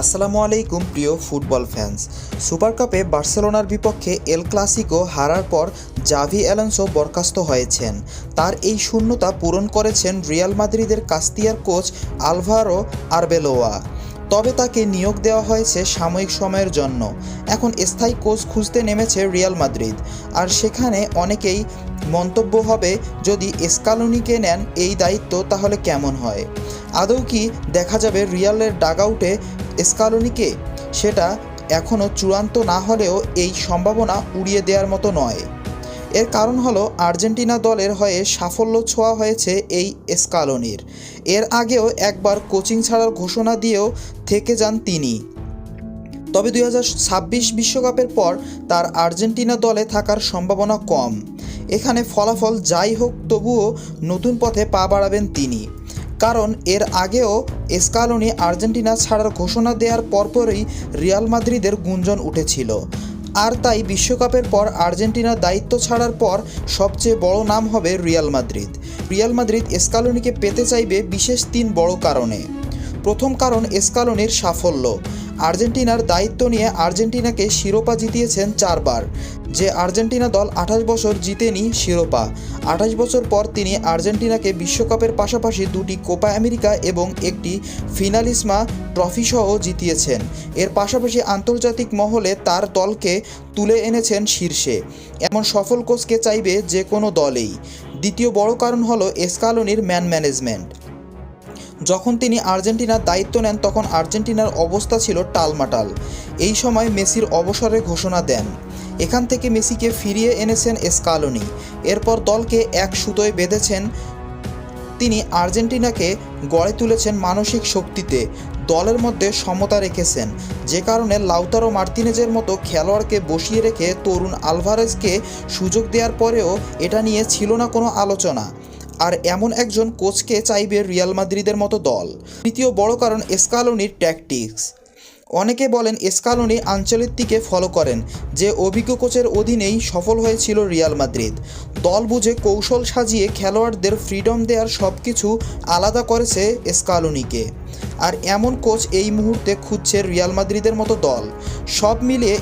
আসসালামু আলাইকুম প্রিয় ফুটবল ফ্যান্স। সুপার কাপে বার্সেলোনার বিপক্ষে এল ক্লাসিকো হারার পর জাভি অ্যালোনসো বরখাস্ত হয়েছেন। তার এই শূন্যতা পূরণ করেছেন রিয়াল মাদ্রিদের কাস্তিয়ার কোচ আলভারো আরবেলোয়া। তবে তাকে নিয়োগ দেওয়া হয়েছে সাময়িক সময়ের জন্য। এখন স্থায়ী কোচ খুঁজতে নেমেছে রিয়াল মাদ্রিদ। আর সেখানে অনেকেই মন্তব্য হবে, যদি স্কালোনিকে নেন এই দায়িত্ব তাহলে কেমন হয়? আদৌ কি দেখা যাবে রিয়ালের ডাগআউটে স্কালোনিকে? সেটা এখনও চূড়ান্ত না হলেও এই সম্ভাবনা উড়িয়ে দেওয়ার মতো নয়। এর কারণ হলো আর্জেন্টিনা দলের হয়ে সাফল্য ছোঁয়া হয়েছে এই স্কালোনির। এর আগেও একবার কোচিং ছাড়ার ঘোষণা দিয়েও থেকে যান তিনি। তবে 2026 বিশ্বকাপের পর তার আর্জেন্টিনা দলে থাকার সম্ভাবনা কম। এখানে ফলাফল যাই হোক তবুও নতুন পথে পা বাড়াবেন তিনি। কারণ এর আগেও স্কালোনি আর্জেন্টিনা ছাড়ার ঘোষণা দেওয়ার পরপরই রিয়াল মাদ্রিদের গুঞ্জন উঠেছিল। আর তাই বিশ্বকাপের পর আর্জেন্টিনার দায়িত্ব ছাড়ার পর সবচেয়ে বড় নাম হবে রিয়াল মাদ্রিদ। রিয়াল মাদ্রিদ স্কালোনিকে পেতে চাইবে বিশেষ 3 বড় কারণে। প্রথম কারণ স্কালোনির সাফল্য। আর্জেন্টিনার দায়িত্ব নিয়ে আর্জেন্টিনাকে শিরোপা জিতিয়েছেন 4 বার। যে আর্জেন্টিনা দল 28 বছর জিতেনি শিরোপা। 28 বছর পর তিনি আর্জেন্টিনাকে বিশ্বকাপের পাশাপাশি 2টি কোপা আমেরিকা এবং একটি ফিনালিসমা ট্রফিসহ জিতিয়েছেন। এর পাশাপাশি আন্তর্জাতিক মহলে তার দলকে তুলে এনেছেন শীর্ষে। এমন সফল কোচকে চাইবে যে কোনো দলেই। দ্বিতীয় বড় কারণ হলো স্কালোনির ম্যানেজমেন্ট। যখন তিনি আর্জেন্টিনার দায়িত্ব নেন তখন আর্জেন্টিনার অবস্থা ছিল টালমাটাল। এই সময় মেসির অবসরের ঘোষণা দেন। এখান থেকে মেসিকে ফিরিয়ে এনেছেন স্কালোনি। এরপর দলকে এক সুতোয় বেঁধেছেন তিনি। আর্জেন্টিনাকে গড়ে তুলেছেন মানসিক শক্তিতে। দলের মধ্যে সমতা রেখেছেন, যে কারণে লাউতারো মার্তিনেজের মতো খেলোয়াড়কে বসিয়ে রেখে তরুণ আলভারেজকে সুযোগ দেওয়ার পরেও এটা নিয়ে ছিল না কোনো আলোচনা। আর এমন একজন কোচকে চাইবে রিয়াল মাদ্রিদের মতো দল। তৃতীয় বড় কারণ স্কালোনির ট্যাকটিক্স। অনেকে বলেন স্কালোনি আনচেলত্তিকে ফলো করেন, যে অভিজ্ঞ কোচের অধীনেই সফল হয়েছিল রিয়াল মাদ্রিদ। দল বুঝে কৌশল সাজিয়ে খেলোয়াড়দের ফ্রিডম দেওয়ার সব কিছু আলাদা করেছে স্কালোনিকে। আর এমন কোচ এই মুহূর্তে খুঁজছে রিয়াল মাদ্রিদের মতো দল। সব মিলিয়ে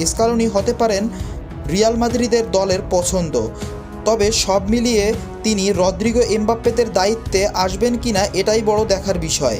স্কালোনি হতে পারেন রিয়াল মাদ্রিদের দলের পছন্দ। তবে সব মিলিয়ে তিনি রদ্রিগো এমবাপ্পেদের দায়িত্বে আসবেন কিনা এটাই বড় দেখার বিষয়।